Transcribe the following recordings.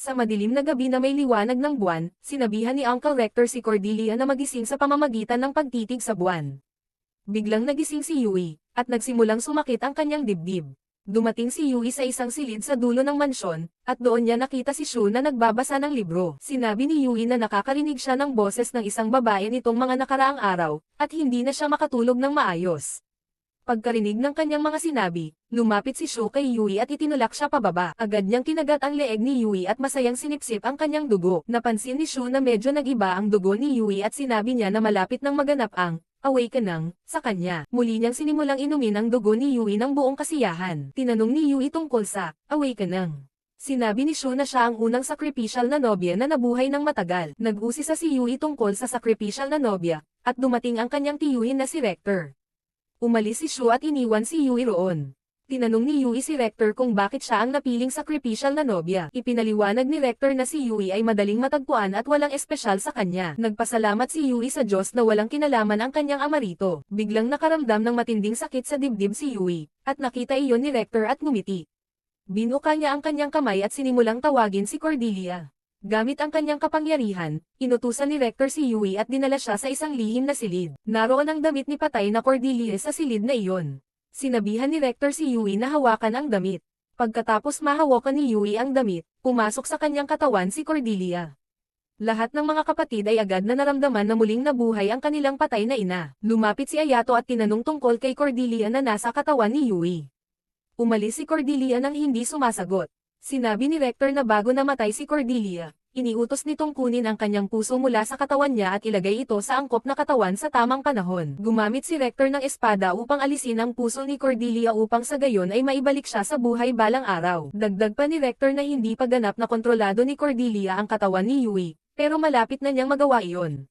Sa madilim na gabi na may liwanag ng buwan, sinabihan ni Uncle Rector si Cordelia na magising sa pamamagitan ng pagtitig sa buwan. Biglang nagising si Yui, at nagsimulang sumakit ang kanyang dibdib. Dumating si Yui sa isang silid sa dulo ng mansyon, at doon niya nakita si Shu na nagbabasa ng libro. Sinabi ni Yui na nakakarinig siya ng boses ng isang babae nitong mga nakaraang araw, at hindi na siya makatulog ng maayos. Pagkarinig ng kanyang mga sinabi, lumapit si Shu kay Yui at itinulak siya pababa. Agad niyang kinagat ang leeg ni Yui at masayang sinipsip ang kanyang dugo. Napansin ni Shu na medyo nag-iba ang dugo ni Yui at sinabi niya na malapit nang maganap ang awakening sa kanya. Muli niyang sinimulang inumin ang dugo ni Yui ng buong kasiyahan. Tinanong ni Yui tungkol sa awakening. Sinabi ni Shu na siya ang unang sakripisyal na nobya na nabuhay ng matagal. Nag-usisa si Yui tungkol sa sakripisyal na nobya, at dumating ang kanyang tiyuhin na si Rector. Umalis si Shu at iniwan si Yui roon. Tinanong ni Yui si Rector kung bakit siya ang napiling sakripisyal na nobya. Ipinaliwanag ni Rector na si Yui ay madaling matagpuan at walang espesyal sa kanya. Nagpasalamat si Yui sa Diyos na walang kinalaman ang kanyang ama rito. Biglang nakaramdam ng matinding sakit sa dibdib si Yui, at nakita iyon ni Rector at ngumiti. Binuka niya ang kanyang kamay at sinimulang tawagin si Cordelia. Gamit ang kanyang kapangyarihan, inutusan ni Rector si Yui at dinala siya sa isang lihim na silid. Naroon ang damit ni patay na Cordelia sa silid na iyon. Sinabihan ni Rector si Yui na hawakan ang damit. Pagkatapos mahawakan ni Yui ang damit, pumasok sa kanyang katawan si Cordelia. Lahat ng mga kapatid ay agad na naramdaman na muling nabuhay ang kanilang patay na ina. Lumapit si Ayato at tinanong tungkol kay Cordelia na nasa katawan ni Yui. Umalis si Cordelia nang hindi sumasagot. Sinabi ni Rector na bago namatay si Cordelia, iniutos nitong kunin ang kanyang puso mula sa katawan niya at ilagay ito sa angkop na katawan sa tamang panahon. Gumamit si Rector ng espada upang alisin ang puso ni Cordelia upang sa gayon ay maibalik siya sa buhay balang araw. Dagdag pa ni Rector na hindi pa ganap na kontrolado ni Cordelia ang katawan ni Yui, pero malapit na niyang magawa iyon.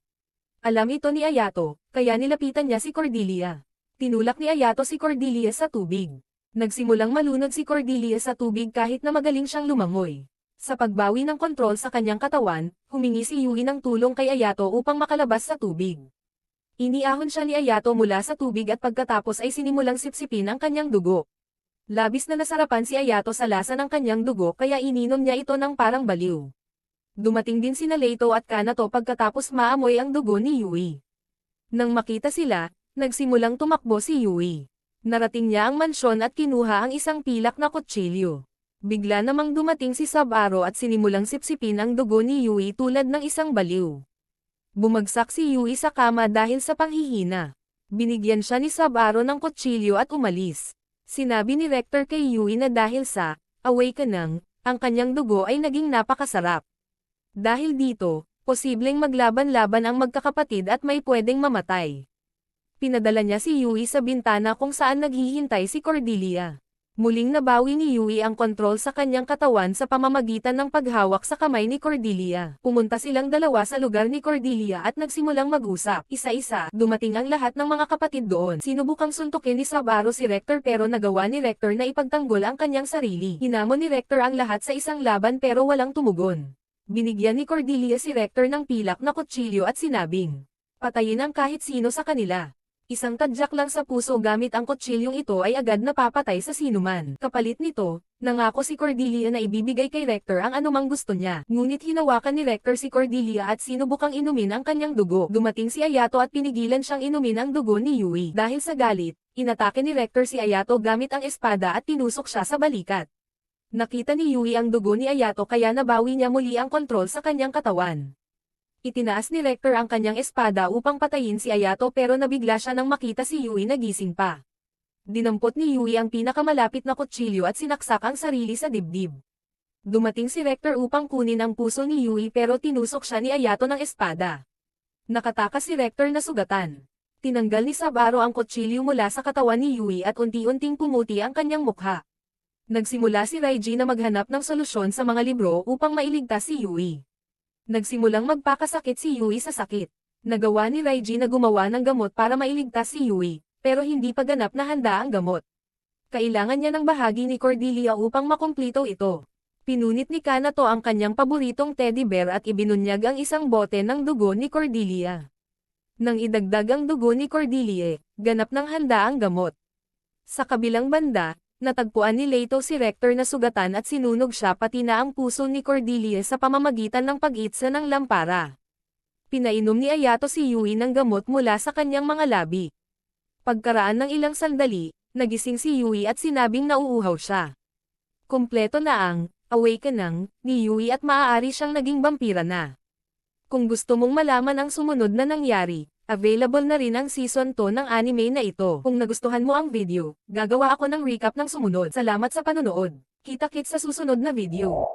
Alam ito ni Ayato, kaya nilapitan niya si Cordelia. Tinulak ni Ayato si Cordelia sa tubig. Nagsimulang malunod si Cordelia sa tubig kahit na magaling siyang lumangoy. Sa pagbawi ng kontrol sa kanyang katawan, humingi si Yui ng tulong kay Ayato upang makalabas sa tubig. Iniahon siya ni Ayato mula sa tubig at pagkatapos ay sinimulang sipsipin ang kanyang dugo. Labis na nasarapan si Ayato sa lasa ng kanyang dugo kaya ininom niya ito ng parang baliw. Dumating din sina Leito at Kanato pagkatapos maamoy ang dugo ni Yui. Nang makita sila, nagsimulang tumakbo si Yui. Narating niya ang mansyon at kinuha ang isang pilak na kutsilyo. Bigla namang dumating si Sub-Zero at sinimulang sipsipin ang dugo ni Yui tulad ng isang baliw. Bumagsak si Yui sa kama dahil sa panghihina. Binigyan siya ni Sub-Zero ng kutsilyo at umalis. Sinabi ni Rector kay Yui na dahil sa awakening, ang kanyang dugo ay naging napakasarap. Dahil dito, posibleng maglaban-laban ang magkakapatid at may pwedeng mamatay. Pinadala niya si Yui sa bintana kung saan naghihintay si Cordelia. Muling nabawi ni Yui ang kontrol sa kanyang katawan sa pamamagitan ng paghawak sa kamay ni Cordelia. Pumunta silang dalawa sa lugar ni Cordelia at nagsimulang mag-usap. Isa-isa, dumating ang lahat ng mga kapatid doon. Sinubukang suntukin ni Sub-Zero si Rector pero nagawa ni Rector na ipagtanggol ang kanyang sarili. Hinamon ni Rector ang lahat sa isang laban pero walang tumugon. Binigyan ni Cordelia si Rector ng pilak na kutsilyo at sinabing, patayin ang kahit sino sa kanila. Isang tadyak lang sa puso gamit ang kutsilyong ito ay agad napapatay sa sinuman. Kapalit nito, nangako si Cordelia na ibibigay kay Rector ang anumang gusto niya. Ngunit hinawakan ni Rector si Cordelia at sinubukang inumin ang kanyang dugo. Dumating si Ayato at pinigilan siyang inumin ang dugo ni Yui. Dahil sa galit, inatake ni Rector si Ayato gamit ang espada at tinusok siya sa balikat. Nakita ni Yui ang dugo ni Ayato kaya nabawi niya muli ang kontrol sa kanyang katawan. Itinaas ni Rector ang kanyang espada upang patayin si Ayato pero nabigla siya nang makita si Yui na gising pa. Dinampot ni Yui ang pinakamalapit na kutsilyo at sinaksak ang sarili sa dibdib. Dumating si Rector upang kunin ang puso ni Yui pero tinusok siya ni Ayato ng espada. Nakatakas si Rector na sugatan. Tinanggal ni Sub-Zero ang kutsilyo mula sa katawan ni Yui at unti-unting pumuti ang kanyang mukha. Nagsimula si Raiji na maghanap ng solusyon sa mga libro upang mailigtas si Yui. Nagsimulang magpakasakit si Yui sa sakit. Nagawa ni Raiji na gumawa ng gamot para mailigtas si Yui, pero hindi pa ganap na handa ang gamot. Kailangan niya ng bahagi ni Cordelia upang makumplito ito. Pinunit ni Kanato ang kanyang paboritong teddy bear at ibinunyag ang isang bote ng dugo ni Cordelia. Nang idagdag ang dugo ni Cordelia, ganap ng handa ang gamot. Sa kabilang banda, Natagpuan ni Leto si Rector na sugatan at sinunog siya pati na ang puso ni Cordelia sa pamamagitan ng pag-itsa ng lampara. Pinainom ni Ayato si Yui ng gamot mula sa kanyang mga labi. Pagkaraan ng ilang sandali, nagising si Yui at sinabing nauuhaw siya. Kumpleto na ang awakening ni Yui at maaari siyang naging vampira na. Kung gusto mong malaman ang sumunod na nangyari, available na rin ang season 2 ng anime na ito. Kung nagustuhan mo ang video, gagawa ako ng recap ng sumunod. Salamat sa panonood. Kita-kits sa susunod na video.